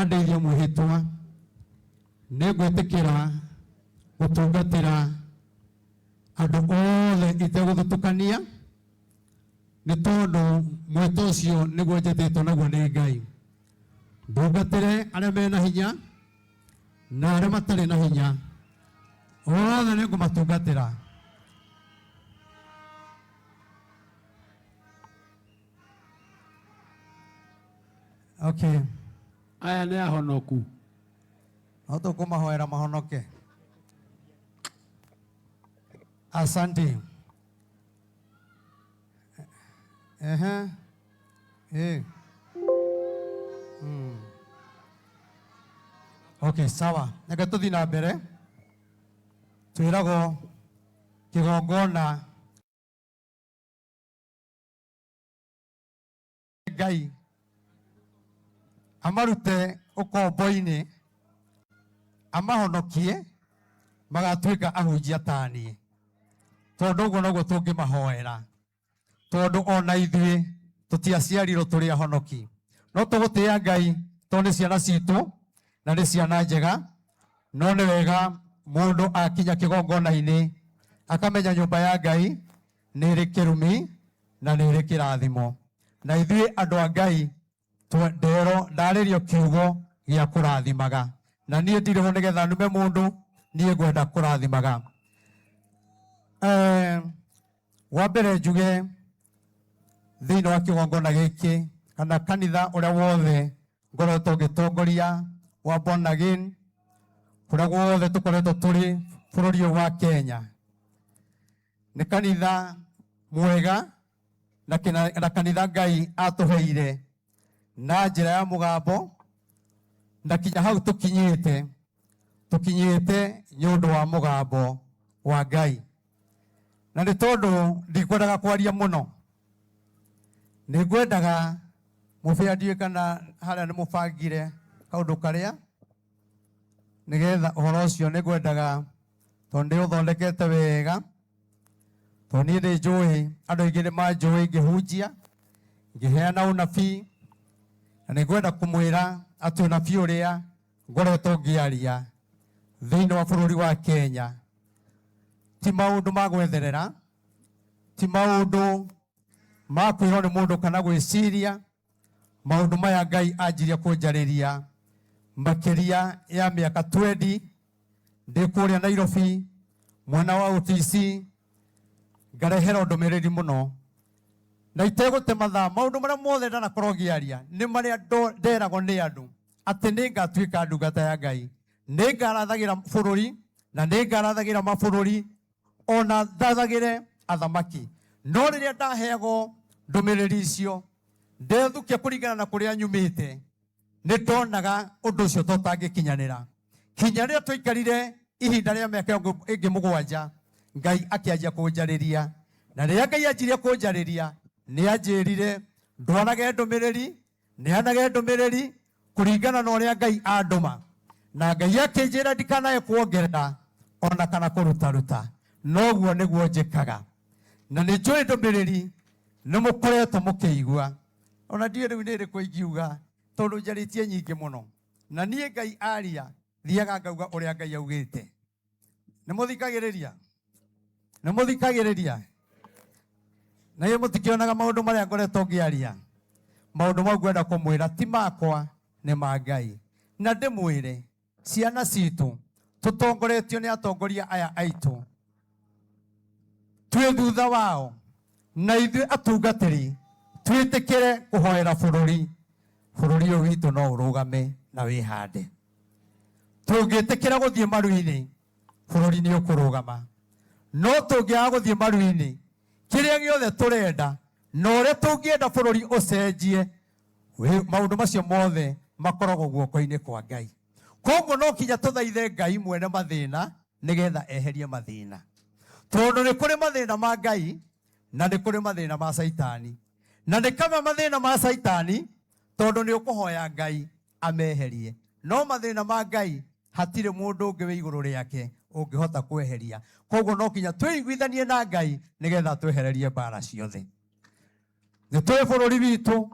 andeithia mwĩhĩtwa nĩngwĩtĩkĩra gũtungatĩra andũ othe itegũthutũkania nĩ tondũ mwĩto ũcio nĩguo njetĩtwo naguo nĩ Ngai. Ndungatĩre arĩa mena hinya na arĩa matarĩ na hinya, othe nĩngũmatungatĩra. Okay. Aya nĩ ahonoku. No tũkũmahoera mahonoke. Asante. Okay, sawa. Reke tũthiĩ na mbere. Twĩragwo kĩgongona Ngai amarute ũkombo-inĩ, amahonokie magatuĩka ahunjia ta niĩ. Tondũ ũguo noguo tũngĩmahoera, tondũ ona ithuĩ tũtiaciarirwo tũrĩ ahonoki. No tũgũtĩĩa Ngai tondũ nĩ ciana citũ na nĩ ciana njega. No nĩ wega mũndũ akinya kĩgongona-inĩ akamenya nyũmba ya Ngai nĩ ĩrĩ kĩrumi na nĩ ĩrĩ kĩrathimo. Na ithuĩ andũ a Ngai ndarĩrio kiugo gĩa kũrathimaga, na niĩ ndirĩ ho nĩgetha nũme mũndũ, niĩ ngwenda kũrathimaga. Wa mbere njuge thĩinĩ wa kĩgongona gĩkĩ kana kanitha ũrĩa wothe ngoretwo ngĩtongoria wa Born Again, kũrĩa guothe tũkoretwo tũrĩ bũrũri ũyũ wa Kenya, nĩ kanitha mwega na kanitha Ngai atũheire na njĩra ya mũgambo, na kinya hau tũkinyĩte nĩ ũndũ wa mũgambo wa Ngai. Na nĩ tondũ ndikwendaga kwaria mũno, nĩ ngwendaga mũbĩa, ndiũĩ kana harĩa nĩ mũbangire kaũndũ karĩa, nĩgetha ũhoro ũcio nĩ ngwendaga, tondũ nĩ ũthondekete wega, tondũ niĩ nĩ njũĩ, andũ aingĩ nĩ manjũĩ ngĩhunjia, ngĩheana ũnabii, na nĩ ngwenda kũmwĩra atĩ ũnabii ũrĩa ngoretwo ngĩaria thĩinĩ wa bũrũri wa Kenya ti maũndũ ma gwetherera, ti maũndũ ma kwĩrwo nĩ mũndũ kana gwĩciria. Maũndũ maya Ngai anjirie kũnjarĩria makĩria ya mĩaka 20 ndĩ kũrĩa Nairobi mwena wa OTC, ngarehera ndũmĩrĩri mũno na itegũte mathaa. Maũndũ marĩa mothe ndanakorwo ngĩaria nĩ marĩa nderagwo nĩ andũ atĩ nĩ ngatuĩka ndungata ya Ngai, nĩ ngarathagĩra bũrũri na nĩ ngarathagĩra mabũrũri, ona ndathagĩre athamaki. No rĩrĩa ndaheagwo ndũmĩrĩri icio ndethukia kũringana na kũrĩa nyumĩte, nĩ ndonaga ũndũ ũcio tũtangĩkinyanĩra. Kinya rĩrĩa tũikarire ihinda rĩa mĩaka ĩngĩ 7 Ngai akĩanjia kũnjarĩria, na rĩrĩa Ngai anjirie kũnjarĩria nĩ anjĩrire ndwarage ndũmĩrĩri, neanage ndũmĩrĩri kũringana na ũrĩa Ngai andũma, na Ngai akĩnjĩra ndikanae kuongerera ona kana kũrutaruta. Noguo nĩguo njĩkaga, na nĩ njũĩ ndũmĩrĩri nĩ mũkoretwo mũkĩigua, ona ndiĩ rĩu nĩ ĩrĩkũ ingiuga tondũ njarĩtie nyingĩ mũno. Na niĩ Ngai aria thiaga ngauga ũrĩa Ngai augĩte. Nĩ mũthikagĩrĩria? Na inyuĩ mũtikĩonaga maũndũ marĩa ngoretwo ngĩaria? Maũndũ mau ngwenda kũmwĩra ti makwa, nĩ ma Ngai. Na ndĩmwĩre ciana citũ tũtongoretio nĩ atongoria aya aitũ, twĩ thutha wao, na ithuĩ atungatĩri twĩtĩkĩre kũhoera bũrũri ũyũ witũ no ũrũgame na wĩhande. Tũngĩtĩkĩra gũthiĩ maru-inĩ bũrũri nĩ ũkũrũgama, no tũngĩaga gũthiĩ maru-inĩ kĩrĩa gĩothe tũrenda na ũrĩa tũngĩenda bũrũri ũcenjie, maũndũ macio mothe makoragwo guoko-inĩ kwa Ngai. Koguo no kinya tũthaithe Ngai mwene mathĩna nĩgetha eherie mathĩna, tondũ nĩ kũrĩ mathĩna ma Ngai na nĩ kũrĩ mathĩna ma Saitani. Na nĩ kama mathĩna ma Saitani tondũ nĩ ũkũhoya Ngai ameherie, no mathĩna ma Ngai hatirĩ mũndũ ũngĩ wĩ igũrũ rĩake ũngĩhota kweheria. Koguo no kinya twĩiguithanie na Ngai nĩgetha twehererie mbara ciothe. Nĩ tũĩ bũrũri witũ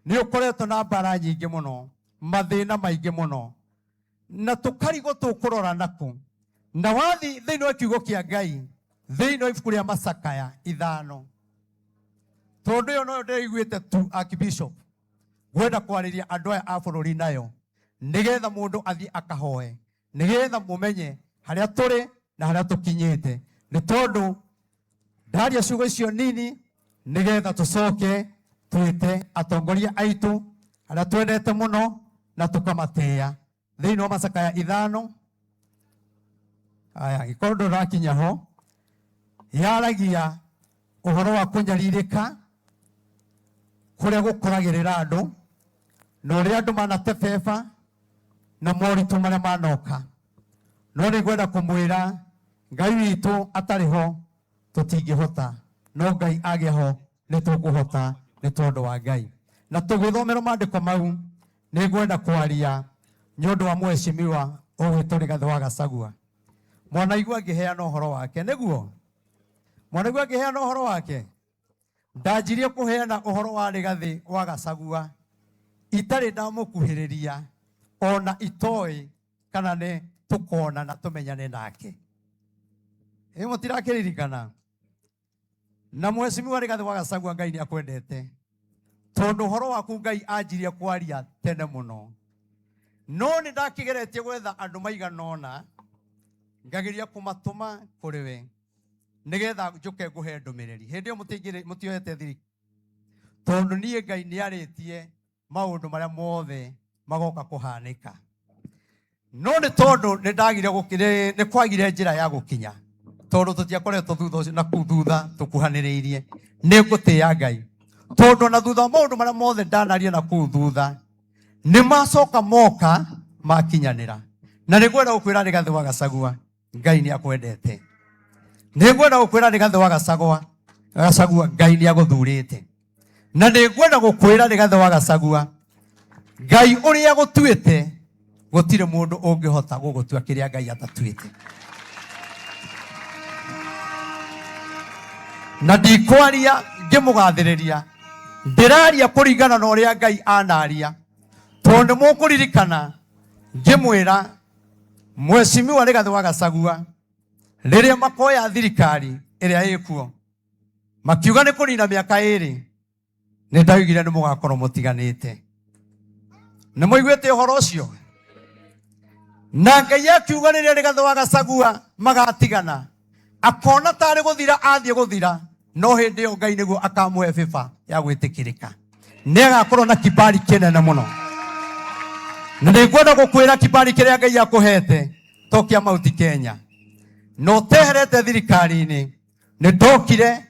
nĩ ũkoretwo na mbara nyingĩ mũno, mathina maingĩ mũno na tũkarigwo tũkũrora naku. Na wathi thĩinĩ wa kiugo kĩa Ngai thĩinĩ wa ibuku rĩa Macakaya 5, tondũ ũyũ no ndĩiguĩte tu Archbishop gwenda kwarĩria andũ aya a bũrũri nayo, nĩgetha mũndũ athiĩ akahoe, nĩgetha mũmenye harĩa tũrĩ na harĩa tũkinyĩte. Nĩ tondũ ndaria ciugo icio nini nĩgetha tũcoke twĩte atongoria aitũ arĩa twendete mũno na tũkamatĩĩa. Thĩinĩ wa Macakaya 5, gĩkorwo ndũrakinya ho, yaragia ũhoro wa kũnyarirĩka kũrĩa gũkoragĩrĩra andũ na ũrĩa andũ manatebeba na moritũ marĩa manoka. No nĩngwenda kũmwĩra Ngai witũ atarĩ ho tũtingĩhota, no Ngai agĩa ho nĩ tũkũhota nĩ tondũ wa Ngai. Na tũgĩthomera maandĩko mau nĩngwenda kwaria nĩ ũndũ wa mheshimiwa ũgwĩtwo Rigathĩ wa Gachagua. Mwanaigua ngĩheana ũhoro wake, nĩguo mwanaigua ngĩheana ũhoro wake. Ndanjirie kũheana ũhoro wa Rigathĩ wa Gachagua itarĩ ndamũkuhĩrĩria ona itoĩ kana nĩ tũkona na tũmenyane nake. Mũtirakĩririkana? Na mheshimiwa Rigathĩ wa Gachagua, Ngai nĩ akwendete tondũ ũhoro waku Ngai anjirie kwaria tene mũno. No nĩ ndakĩgeretie gwetha andũ maigana ũna ngageria kũmatũma kũrĩ we nĩgetha njũke ngũhe ndũmĩrĩri. Hĩndĩ ĩyo mũtioete thiri, tondũ niĩ Ngai nĩ arĩtie maũndũ marĩa mothe magoka kũhanĩka. No nĩ tondũ nĩ ndagire nĩ kwagire njĩra ya gũkinya, tondũ tũtiakoretwo thutha ũcio na kũu thutha tũkuhanĩrĩirie. Nĩ ngũtĩĩa Ngai tondũ na thutha maũndũ marĩa mothe ndanaria na kũu thutha nĩ macoka moka makinyanĩra. Na nĩ ngwenda gũkwĩra Rigathĩ wa Gachagua, Ngai nĩ akwendete. Nĩ ngwenda gũkwĩra Rigathĩ wa Gachagua, Ngai nĩ agũthurĩte. Na nĩ ngwenda gũkwĩra Rigathĩ wa Gachagua, Ngai ũrĩa agũtuĩte gũtirĩ mũndũ ũngĩhota gũgũtua kĩrĩa Ngai atatuĩte. Na ndikwaria ngĩmũgathĩrĩria, ndĩraria kũringana na ũrĩa Ngai anaria. Tondũ mũkũririkana ngĩmwĩra mheshimiwa Rigathĩ wa Gachagua rĩrĩa makoya thirikari ĩrĩa ĩkuo makiuga nĩ kũnina mĩaka 2, nĩ ndaugire nĩ mũgakorwo mũtiganĩte. Nĩ mũiguĩte ũhoro ũcio? Na Ngai akiuga rĩrĩa Rigathĩ wa Gachagua magatigana, akona tarĩ gũthira athiĩ gũthira, no hĩndĩ ĩyo Ngai nĩguo akamũhe bĩba ya gwĩtĩkĩrĩka. Nĩ agakorwo na kibali kĩnene mũno. Na nĩ ngwenda gũkwĩra kibali kĩrĩa Ngai akũhete to kĩa Mount Kenya. No teherete thirikari-inĩ, nĩ ndokire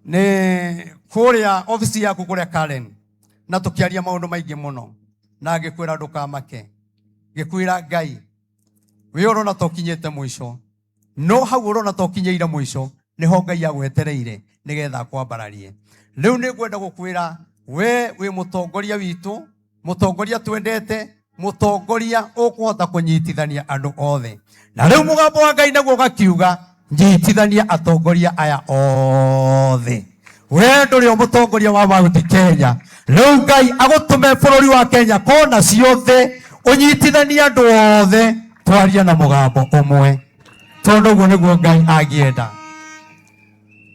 nĩ kũrĩa ofisi yaku kũrĩa Karen na tũkĩaria maũndũ maingĩ mũno, na ngĩkwĩra ndũkamake. Ngĩkwĩra Ngai we ũrona tũkinyĩte mũico, no hau ũrona tũkinyĩire mũico nĩho Ngai agwetereire nĩgetha kwambararie. Rĩu nĩ ngwenda gũkwĩra we wĩ mũtongoria witũ, mũtongoria twendete, mũtongoria ũkũhota kũnyitithania andũ othe. Na rĩu mũgambo wa Ngai naguo ũgakiuga nyitithania atongoria aya othe. We ndũrĩ o mũtongoria wa Mount Kenya, rĩu Ngai agũtũme bũrũri wa Kenya kona ciothe ũnyitithania andũ othe, twaria na mũgambo ũmwe, tondũ ũguo nĩguo Ngai angĩenda.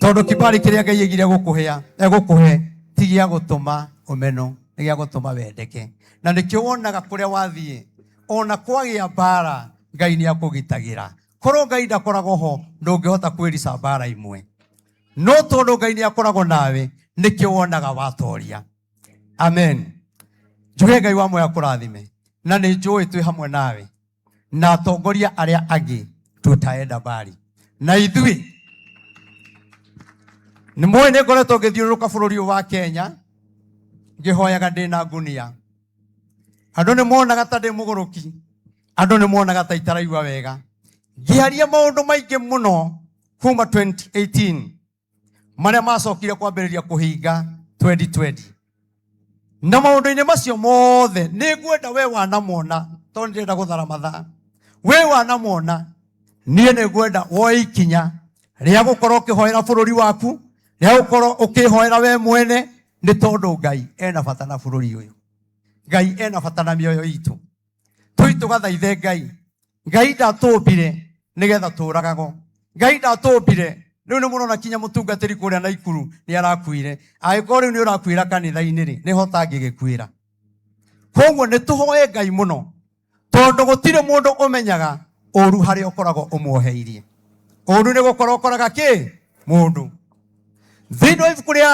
Tondũ kibali kĩrĩa Ngai aigire gũkũhe ti gĩa gũtũma ũmeno, nĩ gĩa gũtũma wendeke. Na nĩkĩo wonaga kũrĩa wathiĩ ona kwagĩa mbara Ngai nĩ akũgitagĩra. Korwo Ngai ndakoragwo ho ndũngĩhota kwĩrica mbara imwe, no tondũ Ngai nĩ akoragwo nawe nĩkĩo wonaga watoria. Amen. Njuge Ngai wa moya kũrathime, na nĩ njũĩ twĩ hamwe nawe na atongoria arĩa angĩ tutaenda mbari. Na ithuĩ nĩ mũĩ nĩ ngoretwo ngĩthiũrũrũka bũrũri wa Kenya ngĩhoyaga ndĩna ngunia. Andũ nĩ monaga ta ndĩ mũgũrũki, andũ nĩ monaga ta itaraigua wega. Ngĩaria maũndũ maingĩ mũno kuma 2018 marĩa macokire kwambĩrĩria kũhinga 2020. Na maũndũ-inĩ macio mothe nĩ ngwenda we wanamona, tondũ ndĩrenda gũthara mathaa. We wanamona niĩ nĩ ngwenda woe ikinya rĩa gũkorwo ũkĩhoera bũrũri waku, rĩa gũkorwo ũkĩhoera we mwene, nĩ tondũ Ngai ena bata na bũrũri ũyũ. Ngai ena bata na mĩoyo itũ. Tũgathaithe Ngai. Ngai ndatũmbire nĩgetha tũragagwo. Ngai ndatũmbire. Rĩu nĩ mũrona kinya mũtungatĩri kũrĩa Naikuru nĩ arakuire. Angĩkorwo rĩu nĩ ũrakuĩra kanitha-inĩ rĩ, nĩ hota ngĩgĩkuĩra. Koguo nĩ tũhoe Ngai mũno. Tondũ gũtirĩ mũndũ ũmenyaga ũru harĩa ũkoragwo ũmuoheirie. Ũru nĩ gũkorwo ũkoraga kĩ? Mũndũ. Thĩinĩ wa ibuku rĩa